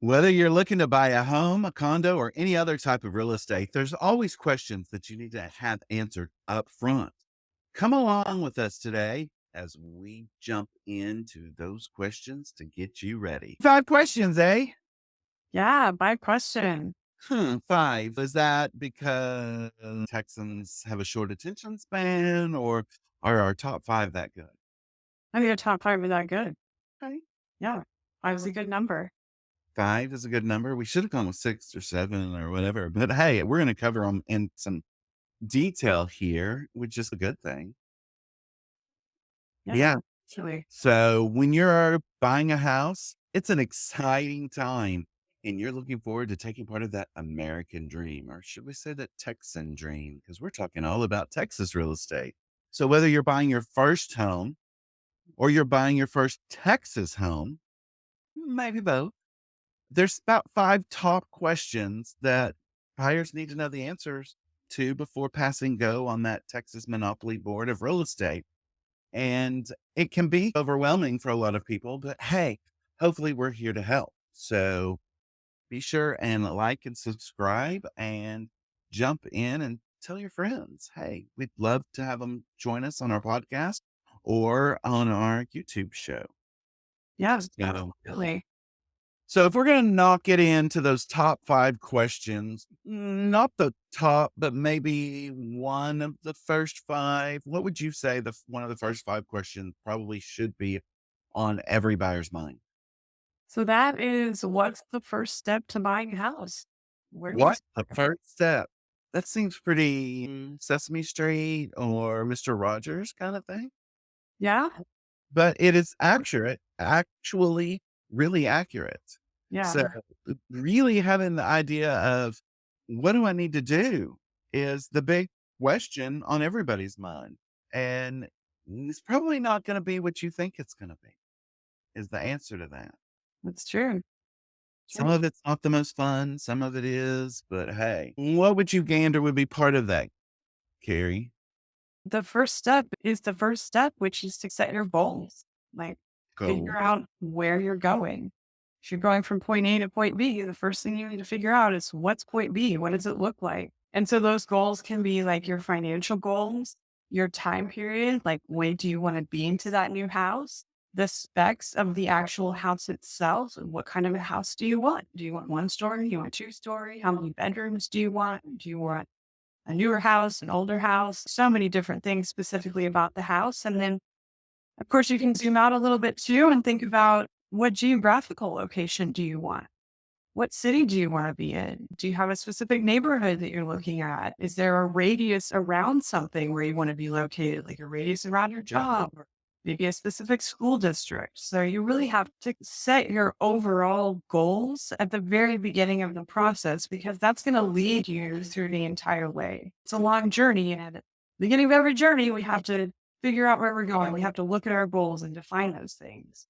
Whether you're looking to buy a home, a condo, or any other type of real estate, there's always questions that you need to have answered up front. Come along with us today as we jump into those questions to get you ready. 5 questions, eh? Yeah, my question. Five. Is that because Texans have a short attention span, or are our top five that good? I think the top 5 are that good. Okay. Yeah, 5 is a good number. Five is a good number. We should have gone with six or seven or whatever. But hey, we're going to cover them in some detail here, which is a good thing. Yeah, Yeah. actually. So when you're buying a house, it's an exciting time and you're looking forward to taking part of that American dream, or should we say that Texan dream? Because we're talking all about Texas real estate. So whether you're buying your first home or you're buying your first Texas home, maybe both, there's about five top questions that buyers need to know the answers to before passing go on that Texas Monopoly Board of Real Estate. And it can be overwhelming for a lot of people, but hey, hopefully we're here to help. So be sure and like and subscribe and jump in and tell your friends. Hey, we'd love to have them join us on our podcast or on our YouTube show. Yeah, So, absolutely. so if we're going to knock it into those top five questions, not the top, but maybe one of the first five, what would you say one of the first five questions probably should be on every buyer's mind? So that is what's the first step to buying a house? Where do you What the start? first step? That seems pretty Sesame Street or Mr. Rogers kind of thing, Yeah? but it is accurate, actually really accurate. Yeah, So really having the idea of what do I need to do is the big question on everybody's mind. And it's probably not going to be what you think it's going to be, is the answer to that. that's true. Some of it's not the most fun, some of it is, but hey, what would you gander would be part of that, Carrie? The first step is the first step, which is to set your goals. Like, figure Goals. out where you're going. If you're going from point A to point B, the first thing you need to figure out is what's point B? What does it look like? And so those goals can be like your financial goals, your time period, like when do you want to be into that new house? The specs of the actual house itself. And what kind of a house do you want? Do you want one story? Do you want two story? How many bedrooms do you want? Do you want a newer house, an older house, so many different things specifically about the house. And then, of course, you can zoom out a little bit too and think about what geographical location do you want? What city do you want to be in? Do you have a specific neighborhood that you're looking at? Is there a radius around something where you want to be located, like a radius around your job or maybe a specific school district? So you really have to set your overall goals at the very beginning of the process because that's going to lead you through the entire way. It's a long journey. And at the beginning of every journey, we have to figure out where we're going. We have to look at our goals and define those things.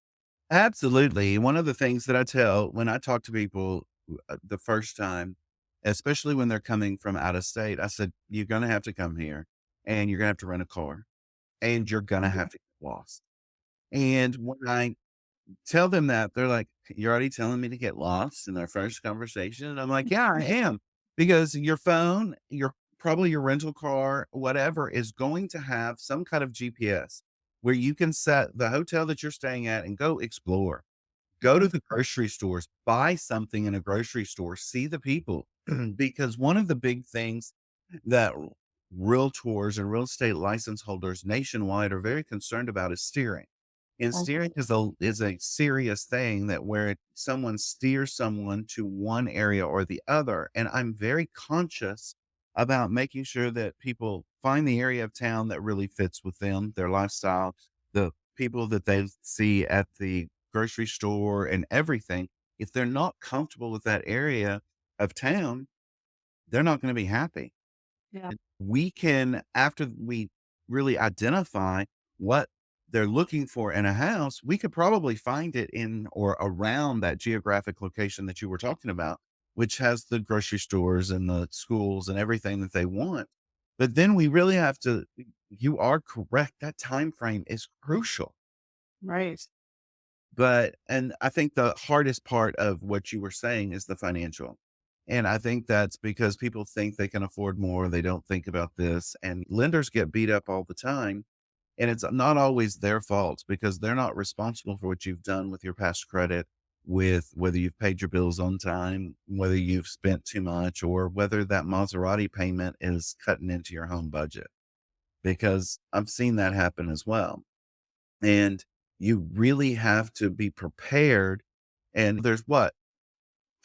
Absolutely. One of the things that I tell when I talk to people the first time, especially when they're coming from out of state, I said, you're going to have to come here and you're going to have to rent a car and you're going to have to get lost. And when I tell them that, they're like, "You're already telling me to get lost in our first conversation?" And I'm like, "Yeah, I am." Because your phone, your probably your rental car, whatever, is going to have some kind of GPS where you can set the hotel that you're staying at and go explore. Go to Mhm. the grocery stores, buy something in a grocery store, see the people. Because one of the big things that realtors and real estate license holders nationwide are very concerned about is steering. And steering is a serious thing that where someone steers someone to one area or the other. And I'm very conscious about making sure that people find the area of town that really fits with them, their lifestyle, the people that they see at the grocery store and everything. If they're not comfortable with that area of town, they're not going to be happy. Yeah. We can, after we really identify what they're looking for in a house, we could probably find it in or around that geographic location that you were talking about, which has the grocery stores and the schools and everything that they want. But then we really have to, you are correct. That time frame is crucial. Right. and I think the hardest part of what you were saying is the financial. And I think that's because people think they can afford more. They don't think about this. And lenders get beat up all the time. And it's not always their fault because they're not responsible for what you've done with your past credit, with whether you've paid your bills on time, whether you've spent too much, or whether that Maserati payment is cutting into your home budget. Because I've seen that happen as well. And you really have to be prepared. And there's what?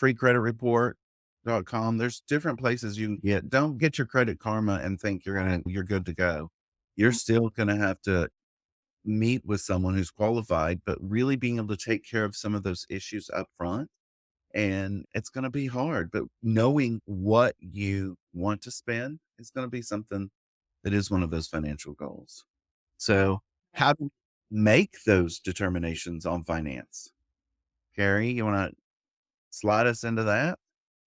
Freecreditreport.com. There's different places you can get. Don't get your Credit Karma and think you're good to go. You're still gonna have to meet with someone who's qualified, but really being able to take care of some of those issues up front. And it's gonna be hard, but knowing what you want to spend is gonna be something that is one of those financial goals. So, how to make those determinations on finance? Carrie, you wanna slide us into that?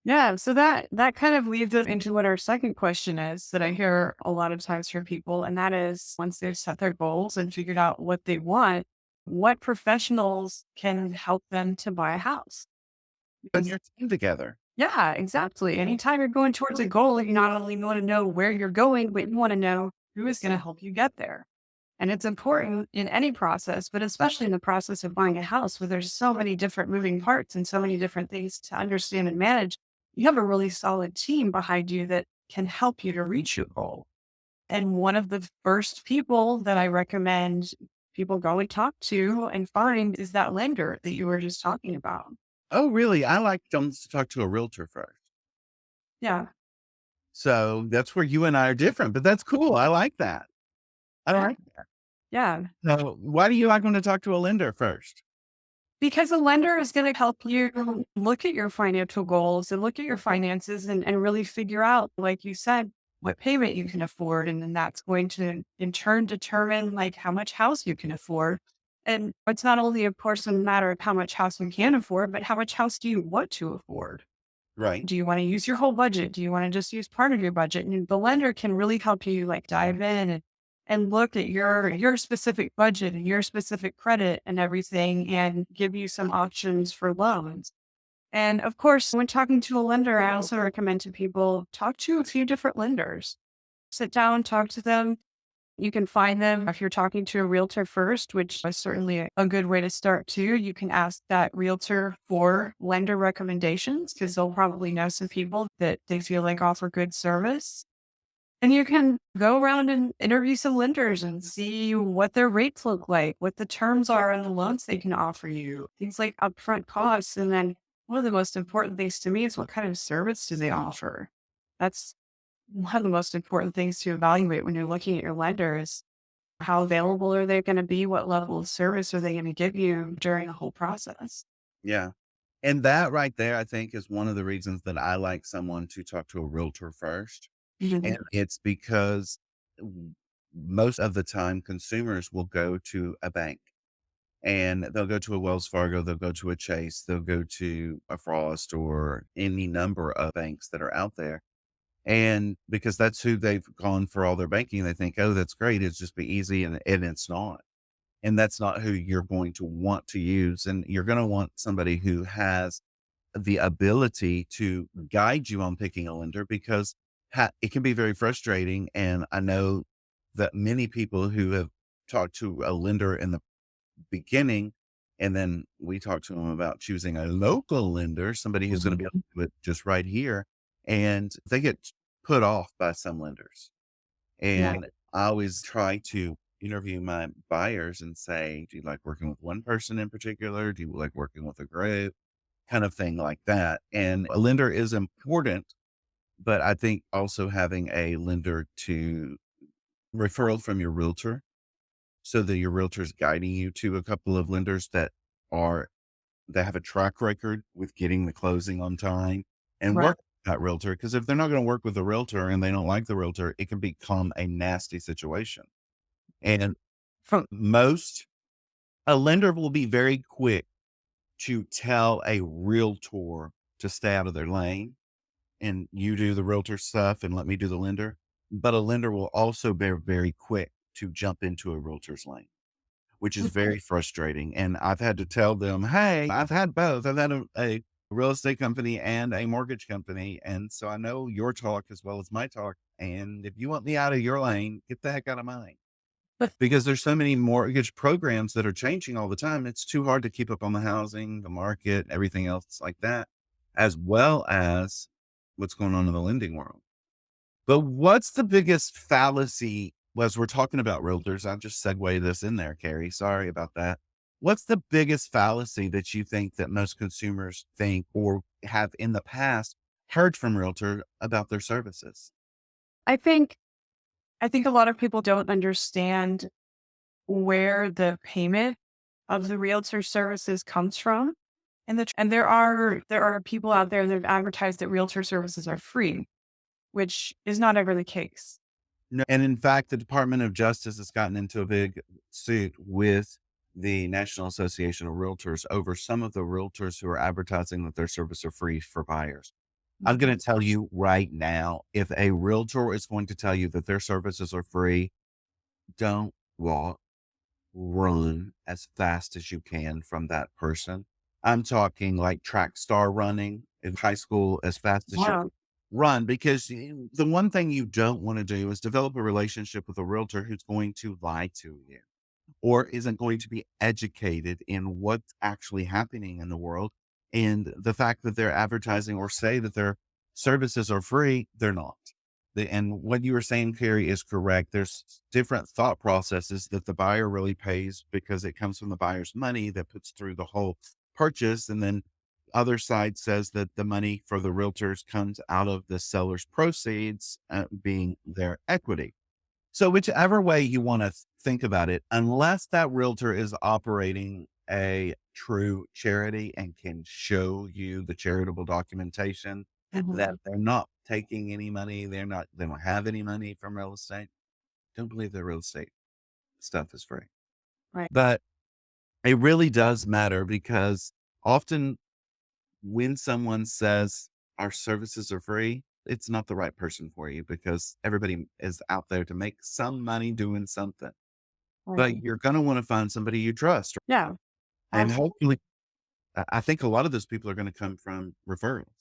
Yeah, so that kind of leads us into what our second question is that I hear a lot of times from people, and that is once they've set their goals and figured out what they want, what professionals can help them to buy a house? Putting Because your team together. yeah, exactly. Anytime you're going towards a goal, you not only want to know where you're going, but you want to know who is going to help you get there. And it's important in any process, but especially in the process of buying a house where there's so many different moving parts and so many different things to understand and manage. You have a really solid team behind you that can help you to reach your goal. And one of the first people that I recommend people go and talk to and find is that lender that you were just talking about. Oh, really? I like them to talk to a realtor first. Yeah. So, that's where you and I are different, but that's cool. I like that. I like that. Yeah. So, why do you like them to talk to a lender first? Because a lender is going to help you look at your financial goals and look at your finances and really figure out, like you said, what payment you can afford. And then that's going to in turn determine like how much house you can afford. And it's not only, of course, a matter of how much house you can afford, but how much house do you want to afford? Right. Do you want to use your whole budget? Do you want to just use part of your budget? And the lender can really help you like dive in and look at your specific budget and your specific credit and everything and give you some options for loans. And of course, when talking to a lender, I also recommend to people talk to a few different lenders. Sit down, talk to them. You can find them if you're talking to a realtor first, which is certainly a good way to start too. You can ask that realtor for lender recommendations because they'll probably know some people that they feel like offer good service. And you can go around and interview some lenders and see what their rates look like, what the terms are on the loans they can offer you, things like upfront costs. And then one of the most important things to me is what kind of service do they offer? That's one of the most important things to evaluate when you're looking at your lender is how available are they going to be? What level of service are they going to give you during the whole process? Yeah. And that right there, I think, is one of the reasons that I like someone to talk to a realtor first. And Mhm. it's because w most of the time, consumers will go to a bank, and they'll go to a Wells Fargo, they'll go to a Chase, they'll go to a Frost or any number of banks that are out there. And because that's who they've gone for all their banking, they think, "Oh, that's great. It's just be easy," and it's not. And that's not who you're going to want to use, and you're gonna want somebody who has the ability to guide you on picking a lender because it can be very frustrating. And I know that many people who have talked to a lender in the beginning, and then we talk to them about choosing a local lender, somebody who's going to be able Mhm. to do it just right here. And they get put off by some lenders. Yeah. And I always try to interview my buyers and say, do you like working with one person in particular? Do you like working with a group? Kind of thing like that. And a lender is important, but I think also having a lender to referral from your realtor so that your realtor is guiding you to a couple of lenders are that have a track record with getting the closing on time and Right. work with that realtor. Because if they're not going to work with the realtor and they don't like the realtor, it can become a nasty situation. And from most, a lender will be very quick to tell a realtor to stay out of their lane and you do the realtor stuff and let me do the lender. But a lender will also be very quick to jump into a realtor's lane. which is very frustrating. And I've had to tell them, hey, I've had both. I've had a real estate company and a mortgage company. And so I know your talk as well as my talk. And if you want me out of your lane, get the heck out of mine. But Because there's so many mortgage programs that are changing all the time. It's too hard to keep up on the housing, the market, everything else like that, as well as what's going on in the lending world. But what's the biggest fallacy as we're talking about realtors? I'll just segue this in there, Carrie. Sorry about that. What's the biggest fallacy that you think that most consumers think or have in the past heard from realtor about their services? I think I think a lot of people don't understand where the payment of the realtor services comes from. And there are people out there that have advertised that realtor services are free, which is not ever the case. No, and in fact, the Department of Justice has gotten into a big suit with the National Association of Realtors over some of the realtors who are advertising that their services are free for buyers. I'm going to tell you right now, if a realtor is going to tell you that their services are free, don't walk, run as fast as you can from that person. I'm talking like track star running in high school as fast as you Wow. run, because the one thing you don't want to do is develop a relationship with a realtor who's going to lie to you or isn't going to be educated in what's actually happening in the world. And the fact that they're advertising or say that their services are free, they're not. And what you were saying, Carrie, is correct. There's different thought processes that the buyer really pays because it comes from the buyer's money that puts through the whole purchase. And then other side says that the money for the realtors comes out of the seller's proceeds, being their equity. So whichever way you want to think about it, unless that realtor is operating a true charity and can show you the charitable documentation that Mhm. they're not taking any money, they don't have any money from real estate, don't believe their real estate stuff is free. Right. But it really does matter because often when someone says our services are free, it's not the right person for you because everybody is out there to make some money doing something. Right. But you're going to want to find somebody you trust. Yeah. And Absolutely. hopefully, I think a lot of those people are going to come from referrals.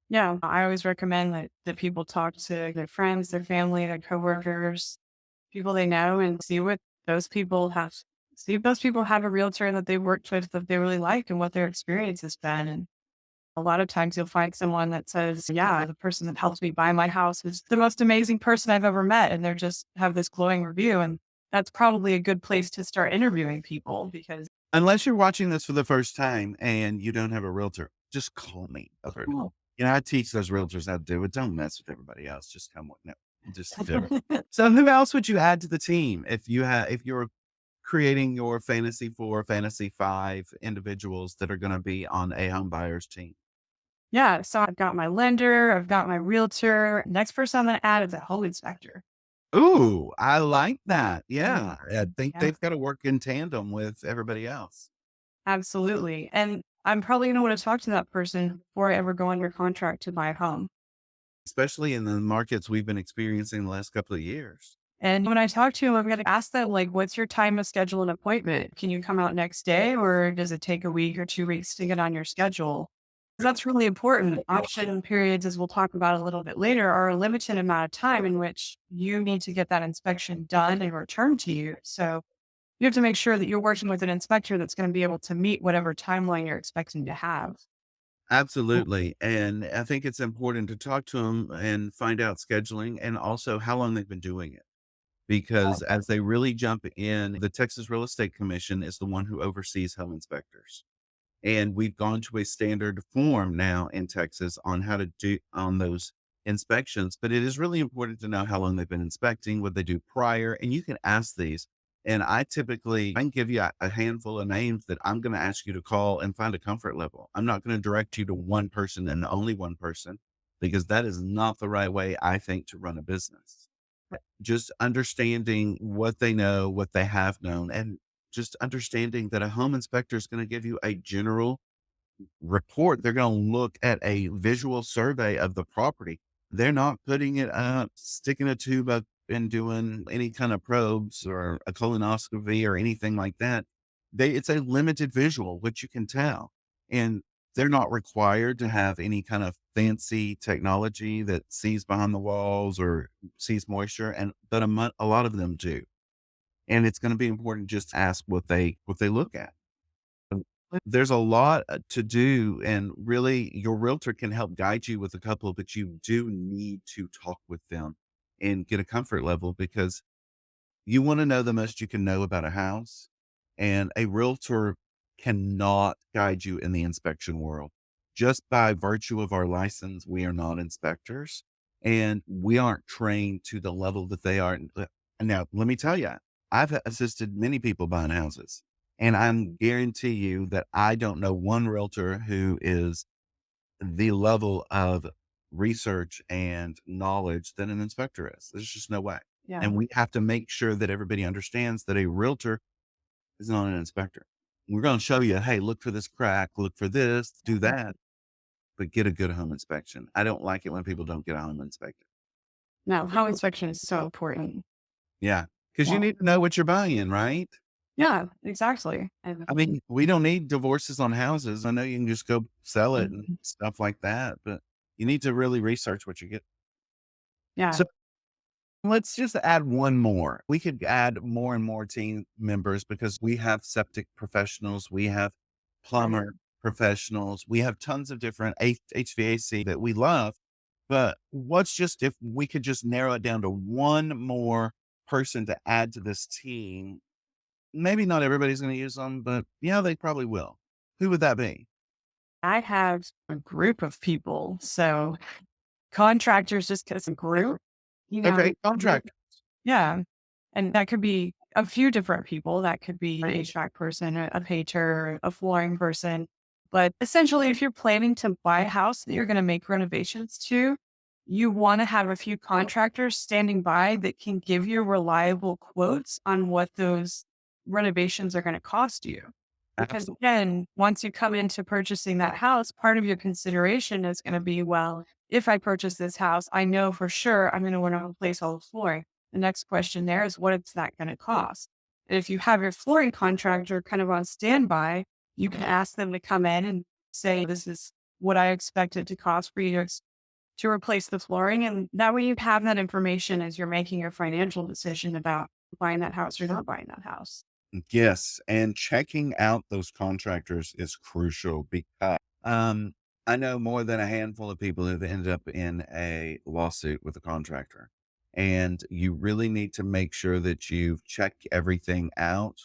Yeah. I always recommend that people talk to their friends, their family, their coworkers, people they know, and those people have see if those people have a realtor that they worked with that they really like and what their experience has been. And a lot of times you'll find someone that says, yeah, the person that helped me buy my house is the most amazing person I've ever met. And they're just have this glowing review. And that's probably a good place to start interviewing people because Unless you're watching this for the first time and you don't have a realtor, just call me. oh, I teach those realtors how to do it. Don't mess with everybody else. Just come with no, just do it. So who else would you add to the team if you're creating your fantasy 5 individuals that are going to be on a home buyer's team? yeah. So I've got my lender, I've got my realtor. Next person I'm going to add is a home inspector. Ooh, I like that. Mhm. Yeah. I think Yeah, they've got to work in tandem with everybody else, absolutely. And I'm probably going to want to talk to that person before I ever go under contract to buy a home. especially in the markets we've been experiencing the last couple of years. And when I talk to him, I'm going to ask them, like, what's your time to schedule an appointment? Can you come out next day or does it take a week or 2 weeks to get on your schedule? 'Cause that's really important. Option periods, as we'll talk about a little bit later, are a limited amount of time in which you need to get that inspection done and returned to you. So you have to make sure that you're working with an inspector that's going to be able to meet whatever timeline you're expecting to have. Absolutely. And I think it's important to talk to them and find out scheduling and also how long they've been doing it. Because as they really jump in, the Texas Real Estate Commission is the one who oversees home inspectors. And we've gone to a standard form now in Texas on how to do on those inspections. But it is really important to know how long they've been inspecting, what they do prior, and you can ask these. And I can give you a handful of names that I'm going to ask you to call and find a comfort level. I'm not going to direct you to one person and only one person because that is not the right way, I think, to run a business. Just understanding what they know, what they have known, and just understanding that a home inspector is going to give you a general report. They're going to look at a visual survey of the property. They're not putting it up, sticking a tube up been doing any kind of probes or a colonoscopy or anything like that, it's a limited visual, which you can tell. And they're not required to have any kind of fancy technology that sees behind the walls or sees moisture. But a lot of them do. And it's going to be important just to ask what they look at. There's a lot to do, and really your realtor can help guide you with a couple, but you do need to talk with them and get a comfort level because you want to know the most you can know about a house. And a realtor cannot guide you in the inspection world. Just by virtue of our license, we are not inspectors and we aren't trained to the level that they are. Now, let me tell you, I've assisted many people buying houses, and I guarantee you that I don't know one realtor who is the level of research and knowledge that an inspector is. There's just no way. Yeah. And we have to make sure that everybody understands that a realtor is not an inspector. We're going to show you, hey, look for this crack, look for this, do that, but get a good home inspection. I don't like it when people don't get a home inspected. No, home inspection is so important. Yeah. Because you Yeah. need to know what you're buying, right? Yeah, exactly. And I mean, we don't need divorces on houses. I know you can just go sell it and Mhm. stuff like that, but you need to really research what you get. Yeah. So let's just add one more. We could add more and more team members because we have septic professionals, we have Right. plumber professionals, we have tons of different HVAC that we love. But what's just if we could just narrow it down to one more person to add to this team? Maybe not everybody's going to use them, but yeah, they probably will. Who would that be? I have a group of people. So contractors just as a group, you know, Okay, contractor. yeah. And that could be a few different people. That could be an HVAC person, a painter, a flooring person. But essentially, if you're planning to buy a house that you're going to make renovations to, you want to have a few contractors standing by that can give you reliable quotes on what those renovations are going to cost you. Because Absolutely. again, once you come into purchasing that house, part of your consideration is going to be, well, if I purchase this house, I know for sure I'm going to want to replace all the flooring. The next question there is what is that going to cost? And if you have your flooring contractor kind of on standby, you can ask them to come in and say, this is what I expect it to cost for you to replace the flooring. And that way you have that information as you're making your financial decision about buying that house or not buying that house. Yes, and checking out those contractors is crucial because I know more than a handful of people who've ended up in a lawsuit with a contractor. And you really need to make sure that you check everything out.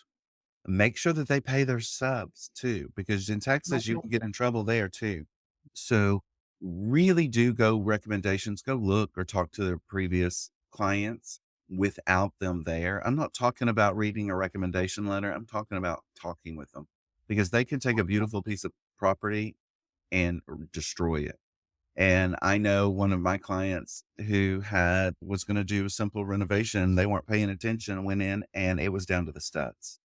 Make sure that they pay their subs too, because in Texas you can get in trouble there too. So really do go recommendations, go look or talk to their previous clients without them there. I'm not talking about reading a recommendation letter. I'm talking about talking with them because they can take a beautiful piece of property and destroy it. And I know one of my clients who was going to do a simple renovation. They weren't paying attention, went in and it was down to the studs.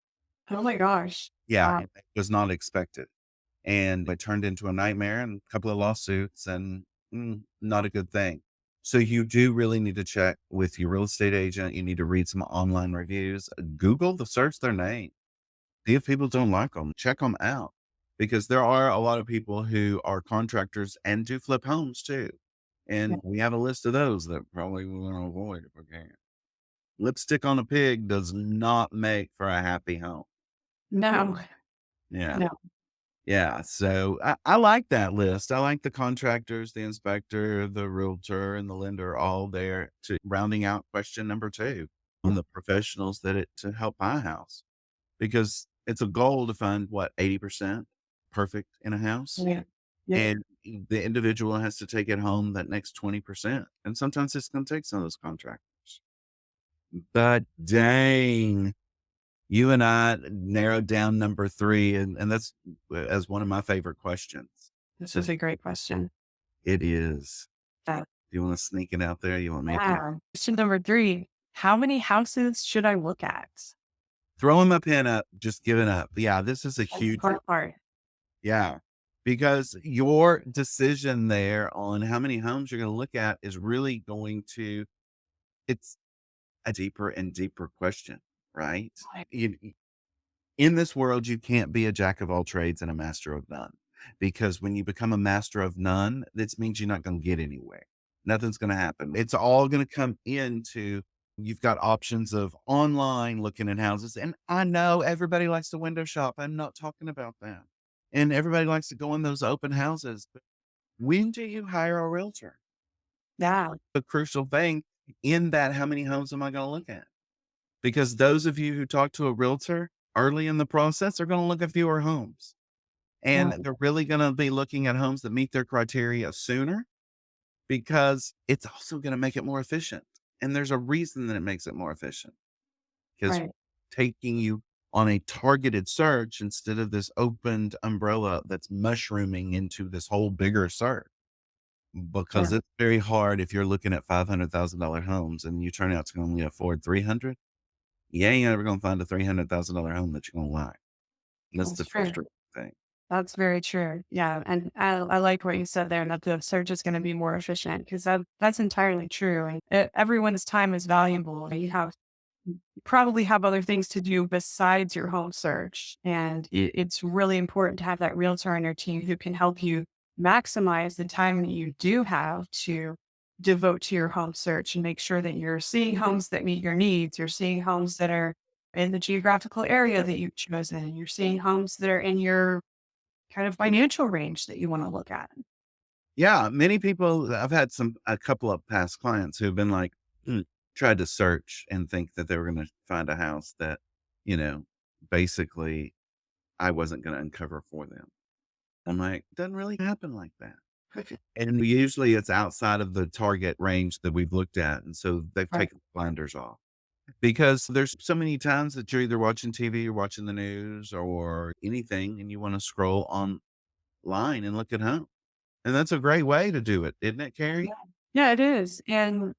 Oh my gosh. Yeah, Wow. and it was not expected. And it turned into a nightmare and a couple of lawsuits and not a good thing. So you do really need to check with your real estate agent. You need to read some online reviews. Google the search their name. See if people don't like them. Check them out because there are a lot of people who are contractors and do flip homes too. Yeah. And we have a list of those that probably we want to avoid if we can. Lipstick on a pig does not make for a happy home. No, Yeah. no. Yeah, so I like that list. I like the contractors, the inspector, the realtor, and the lender all there to rounding out question number 2 on the professionals to help buy a house because it's a goal to find what 80% perfect in a house, Yeah. Yeah. and the individual has to take it home that next 20%, and sometimes it's going to take some of those contractors. But dang, you and I narrowed down number 3, and that's as one of my favorite questions. This is a great question. It is. Uh, You wanna sneak it out there? You want me to Question number 3. How many houses should I look at? throwing my pen up, just giving up. Yeah, this is a That's the huge hard part. yeah, because your decision there on how many homes you're gonna look at is really going to it's a deeper and deeper question, right? Right. You, in this world, you can't be a jack of all trades and a master of none, because when you become a master of none, this means you're not going to get anywhere. Nothing's going to happen. It's all going to come into, you've got options of online looking at houses. And I know everybody likes to window shop. I'm not talking about that. And everybody likes to go in those open houses. But when do you hire a realtor? Yeah. The crucial thing in that, how many homes am I going to look at? Because those of you who talk to a realtor early in the process are going to look at fewer homes, and Right. they're really going to be looking at homes that meet their criteria sooner, because it's also going to make it more efficient. And there's a reason that it makes it more efficient, because Right. taking you on a targeted search instead of this opened umbrella that's mushrooming into this whole bigger search. Because Sure. it's very hard if you're looking at $500,000 homes and you turn out to only afford 300, you ain't ever gonna find a $300,000 home that you're gonna like. That's That's the true. frustrating thing. That's very true. Yeah. And I like what you said there, that the search is going to be more efficient because that's entirely true. And everyone's time is valuable. You probably have other things to do besides your home search. And it's really important to have that realtor on your team who can help you maximize the time that you do have to devote to your home search and make sure that you're seeing homes that meet your needs. You're seeing homes that are in the geographical area that you've chosen. And you're seeing homes that are in your kind of financial range that you want to look at. Yeah, many people, I've had a couple of past clients who've been like, tried to search and think that they were gonna find a house that, you know, basically I wasn't gonna uncover for them. I'm like, "Doesn't really happen like that." And usually it's outside of the target range that we've looked at, and so they've Right. taken the blinders off. Because there's so many times that you're either watching TV or watching the news or anything, and you wanna scroll online and look at home. And that's a great way to do it, isn't it, Yeah. Carrie? Yeah, it is. And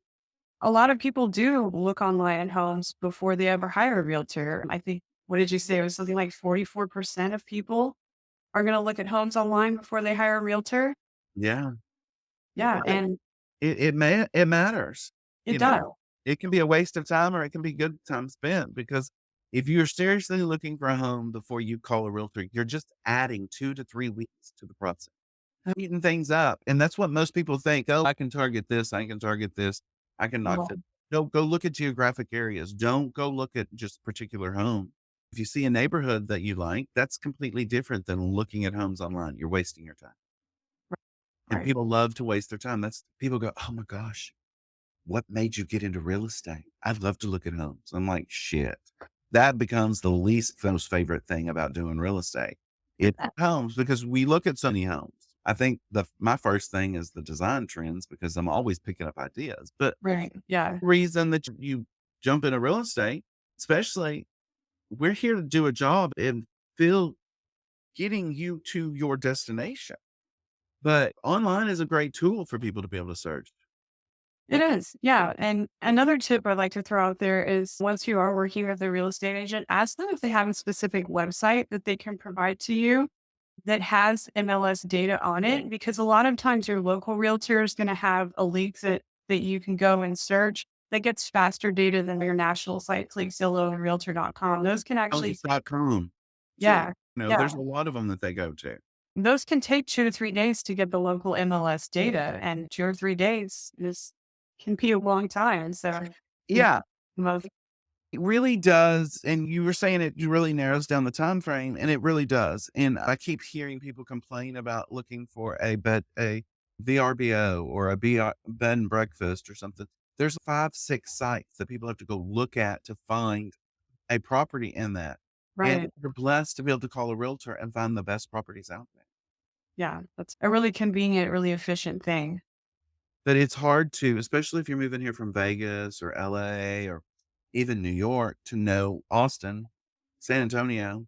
a lot of people do look online at homes before they ever hire a realtor. I think, what did you say? It was something like 44% of people are going to look at homes online before they hire a realtor. Yeah. Yeah. Right. And It matters, it you does. know? It can be a waste of time or it can be good time spent, because if you're seriously looking for a home before you call a realtor, you're just adding 2 to 3 weeks to the process. Eating things up, and that's what most people think, "Oh, I can target this, I can target this, I can knock Well, this." No, go look at geographic areas. Don't go look at just particular home. If you see a neighborhood that you like, that's completely different than looking at homes online. You're wasting your time. And right. people love to waste their time. That's people go, "Oh my gosh, what made you get into real estate? I'd love to look at homes." I'm like, "Shit." That becomes the least most favorite thing about doing real estate. It's homes, because we look at so many homes. I think my first thing is the design trends, because I'm always picking up ideas. But Right. Yeah. reason that you jump into real estate, especially, we're here to do a job and feel getting you to your destination. But online is a great tool for people to be able to search. It is. Yeah. And another tip I'd like to throw out there is once you are working with a real estate agent, ask them if they have a specific website that they can provide to you that has MLS data on it, because a lot of times your local realtor is going to have a link that you can go and search that gets faster data than your national sites like Zillow and Realtor.com. Those can actually, Homes.com too. yeah, There's yeah, a lot of them that they go to. those can take 2 to 3 days to get the local MLS data, and 2 or 3 days is can be a long time. So, yeah, Yeah, most it really does. And you were saying it really narrows down the time frame, and it really does. And I keep hearing people complain about looking for a VRBO or bed and breakfast or something. There's 5, 6 sites that people have to go look at to find a property in that. And right. you're blessed to be able to call a realtor and find the best properties out there. Yeah, that's a really convenient, really efficient thing. But it's hard to, especially if you're moving here from Vegas or LA or even New York, to know Austin, San Antonio,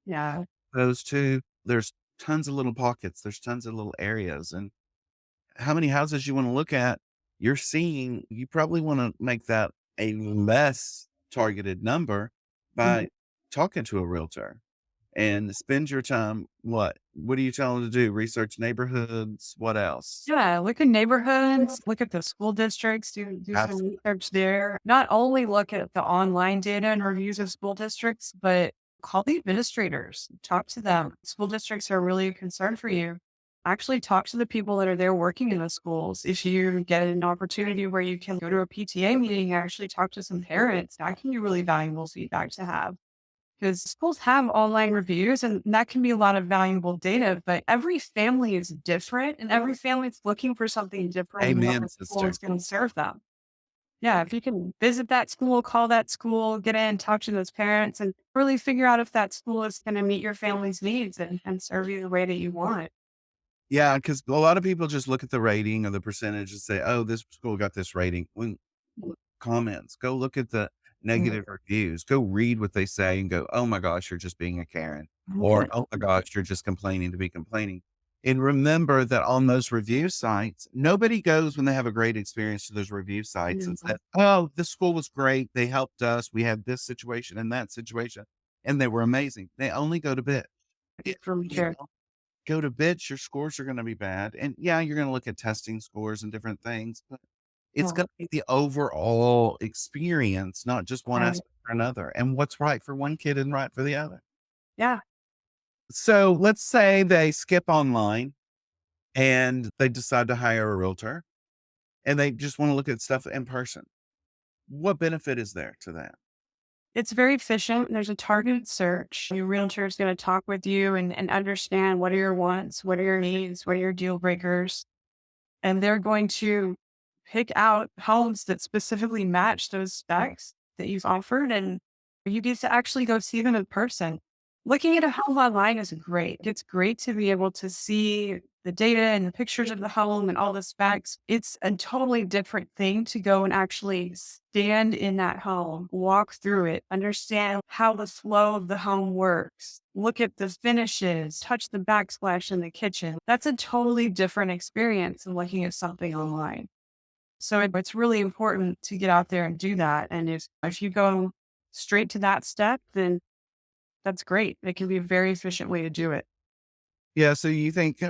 Yeah. those 2, there's tons of little pockets, there's tons of little areas, and how many houses you wanna look at, you're seeing, you probably wanna make that a less targeted number Mhm. by talking to a realtor. and spend your time. What do you tell them to do? Research neighborhoods. What else? Yeah, look at neighborhoods, look at the school districts, do some Absolutely. research there. Not only look at the online data and reviews of school districts, but call the administrators, talk to them. School districts are really a concern for you. Actually, talk to the people that are there working in the schools. If you get an opportunity where you can go to a PTA meeting, actually talk to some parents, that can be really valuable feedback to have. Because schools have online reviews and that can be a lot of valuable data, but every family is different and every family is looking for something different in what Amen, the school sister. is going to serve them. Yeah, if you can visit that school, call that school, get in, talk to those parents, and really figure out if that school is going to meet your family's needs and serve you the way that you want. Yeah, because a lot of people just look at the rating or the percentage and say, "Oh, this school got this rating." When comments, go look at the Mm. negative reviews, go read what they say and go, "Oh my gosh, you're just being a Karen," or, Mhm. "Oh my gosh, you're just complaining to be complaining." And remember that on those review sites, nobody goes when they have a great experience to those review sites and Mhm. says, "Oh, this school was great. They helped us. We had this situation and that situation, and they were amazing." They only go to bit. If From you sure. don't go to bits, your scores are gonna be bad, and yeah, you're gonna look at testing scores and different things, but it's Yeah. gonna be the overall experience, not just one Right. aspect or another, and what's right for one kid and right for the other. Yeah. So, let's say they skip online and they decide to hire a realtor, and they just wanna look at stuff in person. What benefit is there to that? It's very efficient. There's a targeted search. Your realtor is going to talk with you and understand what are your wants, what are your needs, what are your deal breakers. And they're going to pick out homes that specifically match those specs that you've offered. And you get to actually go see them in person. Looking at a home online is great. It's great to be able to see the data and the pictures of the home and all the specs. It's a totally different thing to go and actually stand in that home, walk through it, understand how the flow of the home works, look at the finishes, touch the backsplash in the kitchen. That's a totally different experience than looking at something online. So it's really important to get out there and do that. And if you go straight to that step, then that's great. It can be a very efficient way to do it. Yeah, so you think,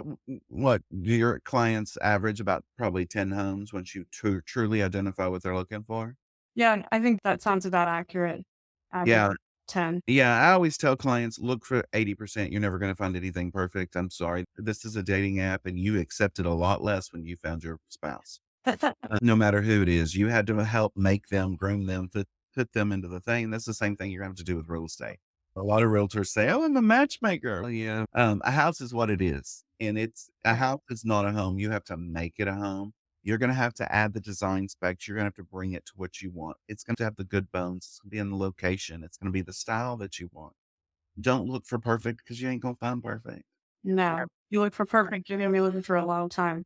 what, do your clients average about probably 10 homes once you truly identify what they're looking for? Yeah, I think that sounds about accurate. Average Yeah. 10. Yeah, I always tell clients, look for 80%. You're never going to find anything perfect. I'm sorry. This is a dating app and you accepted a lot less when you found your spouse. No matter who it is, you had to help make them, groom them, put them into the thing. That's the same thing you're going to have to do with real estate. A lot of realtors say, "Oh, I'm a matchmaker." Well, yeah. A house is what it is. And it's a Right. house is not a home. You have to make it a home. You're going to have to add the design specs. You're going to have to bring it to what you want. It's going to have the good bones. It's going to be in the location. It's going to be the style that you want. Don't look for perfect because you ain't going to find perfect. No, you look for perfect. You're going to be looking for a long time.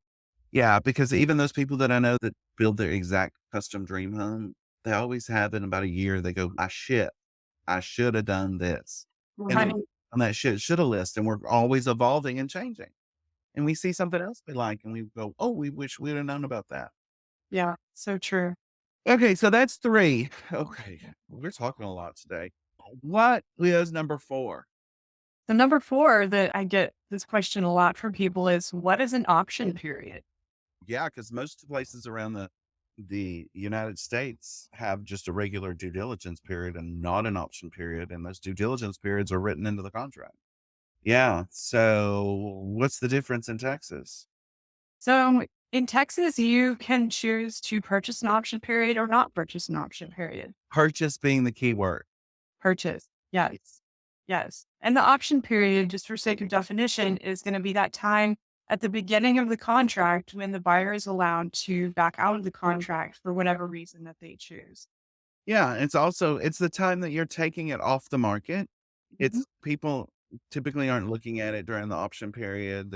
Yeah, because even those people that I know that build their exact custom dream home, they always have in about a year, they go, I should have done this. And then Right. on that shoulda list, and we're always evolving and changing. And we see something else we like and we go, oh, we wish we'd have known about that. Yeah. So true. Okay, so that's three. Okay. We're talking a lot today. What is number four? The number four that I get this question a lot from people is what is an option period? Yeah, because most places around the United States have just a regular due diligence period and not an option period, and those due diligence periods are written into the contract. Yeah, so what's the difference in Texas? So in Texas, you can choose to purchase an option period or not purchase an option period. Purchase being the key word. Purchase. Yes. Yes. And the option period, just for sake of definition, is going to be that time at the beginning of the contract when the buyer is allowed to back out of the contract for whatever reason that they choose. Yeah, it's the time that you're taking it off the market. Mhm. It's people typically aren't looking at it during the option period.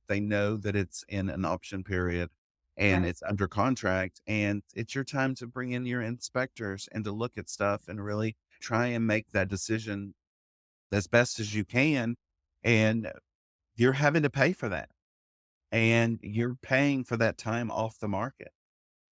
They know that it's in an option period and Right. it's under contract, and it's your time to bring in your inspectors and to look at stuff and really try and make that decision as best as you can. And you're having to pay for that. And you're paying for that time off the market.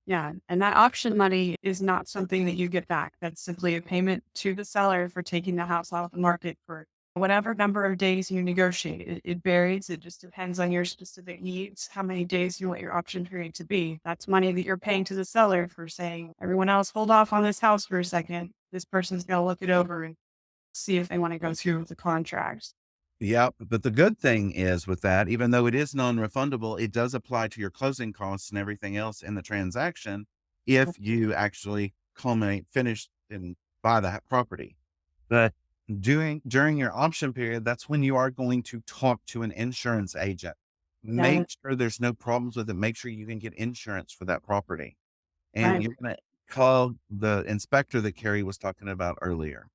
Yeah. And that option money is not something that you get back. That's simply a payment to the seller for taking the house off the market for whatever number of days you negotiate. It varies. It just depends on your specific needs, how many days you want your option period to be. That's money that you're paying to the seller for saying, everyone else, hold off on this house for a second. This person's going to look it over and see if they want to go through with the contract. Yep. But the good thing is with that, even though it is non-refundable, it does apply to your closing costs and everything else in the transaction if you actually finish and buy the property. But during your option period, that's when you are going to talk to an insurance agent. Yeah, Make sure there's no problems with it. Make sure you can get insurance for that property. And right. you're going to call the inspector that Carrie was talking about earlier.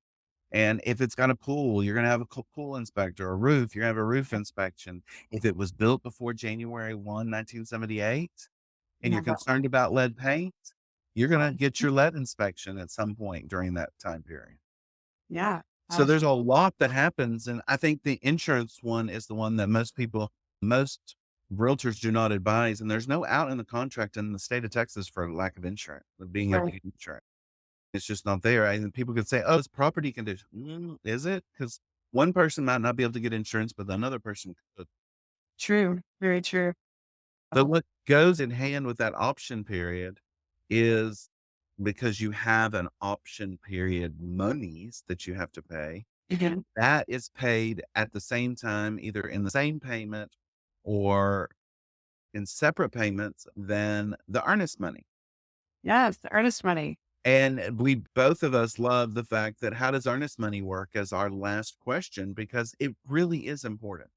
And if it's got a pool, you're going to have a pool inspector, a roof, you're going to have a roof inspection. If it was built before January 1, 1978, and you're Yeah. concerned about lead paint, you're going to get your lead inspection at some point during that time period. Yeah. So That's there's a lot that happens. And I think the insurance one is the one that most realtors do not advise. And there's no out in the contract in the state of Texas for lack of insurance, of being able to right. get insurance. It's just not there. And people could say, oh, it's property condition. Is it? Because one person might not be able to get insurance, but another person could. True. Very true. But what goes in hand with that option period is because you have an option period monies that you have to pay. Again. That is paid at the same time, either in the same payment or in separate payments than the earnest money. Yes, the earnest money. And we both of us love the fact that how does earnest money work as our last question, because it really is important.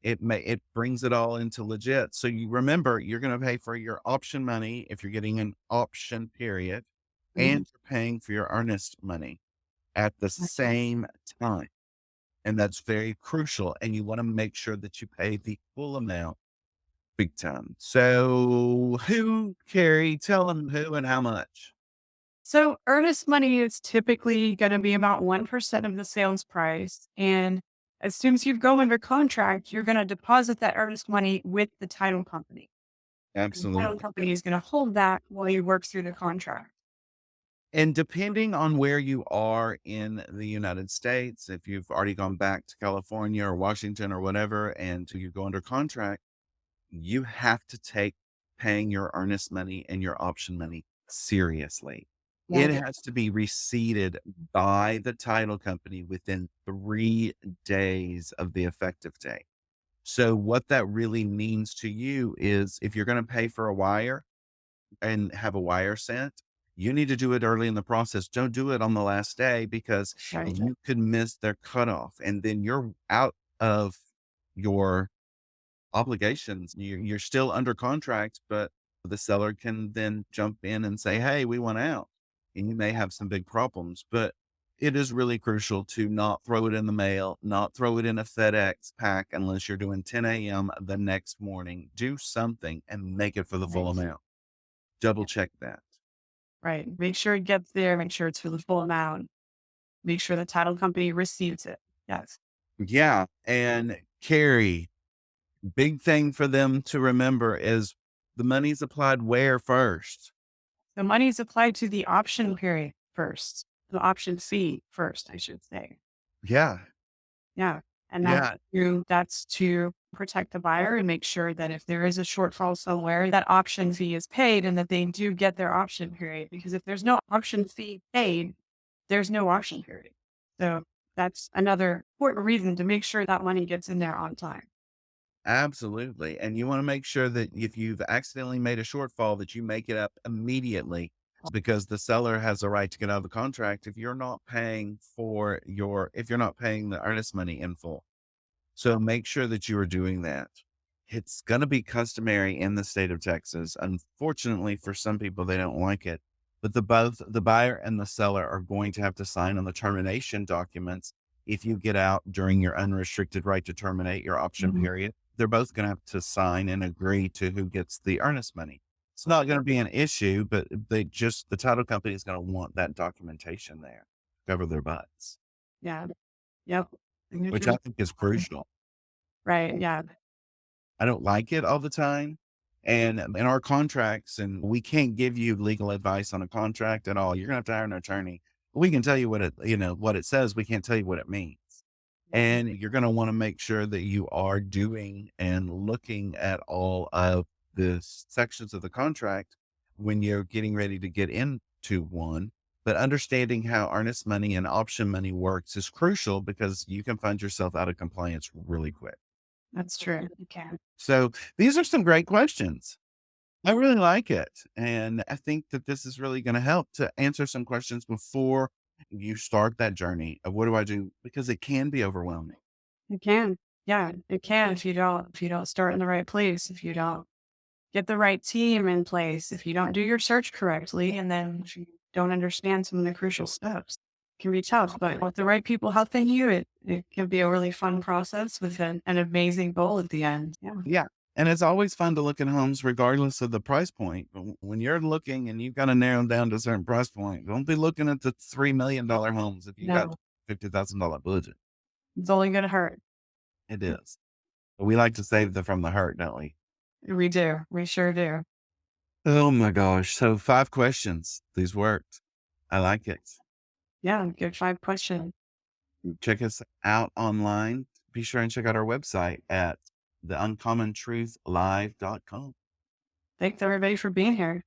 It brings it all into legit. So you remember you're going to pay for your option money if you're getting an option period, Mhm. and you're paying for your earnest money at the same time. And that's very crucial. And you want to make sure that you pay the full amount big time. So Carrie, tell them who and how much. So earnest money is typically going to be about 1% of the sales price. And as soon as you go under contract, you're going to deposit that earnest money with the title company. And the title Absolutely. company is going to hold that while you work through the contract. And depending on where you are in the United States, if you've already gone back to California or Washington or whatever, and you go under contract, you have to take paying your earnest money and your option money seriously. Yeah. It has to be receipted by the title company within 3 days of the effective date. So what that really means to you is if you're going to pay for a wire and have a wire sent, you need to do it early in the process. Don't do it on the last day because Right. you could miss their cutoff and then you're out of your obligations. You're still under contract, but the seller can then jump in and say, hey, we want out. And you may have some big problems, but it is really crucial to not throw it in the mail, not throw it in a FedEx pack unless you're doing 10 a.m. the next morning. Do something and make it for the full Right. amount. Double check that. Right. Make sure it gets there. Make sure it's for the full amount. Make sure the title company receives it. Yes. Yeah. And Carrie, big thing for them to remember is the money's applied where first? The money is applied to the option period first, the option fee first, I should say. Yeah. Yeah. And Yeah. that's to protect the buyer and make sure that if there is a shortfall somewhere, that option fee is paid and that they do get their option period. Because if there's no option fee paid, there's no option period. So that's another important reason to make sure that money gets in there on time. Absolutely. And you want to make sure that if you've accidentally made a shortfall, that you make it up immediately because the seller has a right to get out of the contract if you're not paying the earnest money in full. So make sure that you are doing that. It's going to be customary in the state of Texas. Unfortunately, for some people, they don't like it, but both the buyer and the seller are going to have to sign on the termination documents. If you get out during your unrestricted right to terminate your option Mhm. period, they're both going to have to sign and agree to who gets the earnest money. It's not going to be an issue, but the title company is going to want that documentation there, cover their butts, Yeah. Yep. which Signatures. I think is crucial. Right. Yeah. I don't like it all the time. And in our contracts, and we can't give you legal advice on a contract at all. You're gonna have to hire an attorney. We can tell you what it says. We can't tell you what it means. And you're going to want to make sure that you are doing and looking at all of the sections of the contract when you're getting ready to get into one. But understanding how earnest money and option money works is crucial because you can find yourself out of compliance really quick. That's true. You can. So these are some great questions. I really like it. And I think that this is really going to help to answer some questions before you start that journey of what do I do? Because it can be overwhelming. You can. Yeah, it can if you don't start in the right place, if you don't get the right team in place, if you don't do your search correctly, and then if you don't understand some of the crucial steps. It can be tough, but with the right people helping you, it can be a really fun process with an amazing goal at the end. Yeah. Yeah. And it's always fun to look at homes regardless of the price point. But when you're looking and you've got to narrow down to a certain price point, don't be looking at the $3 million homes if you got No, $50,000 budget. it's only going to hurt. It is. But we like to save from the hurt, don't we? We do. We sure do. Oh my gosh. So 5 questions. These worked. I like it. Yeah. Good 5 questions. Check us out online. Be sure and check out our website at theuncommontruthlive.com. Thanks everybody for being here.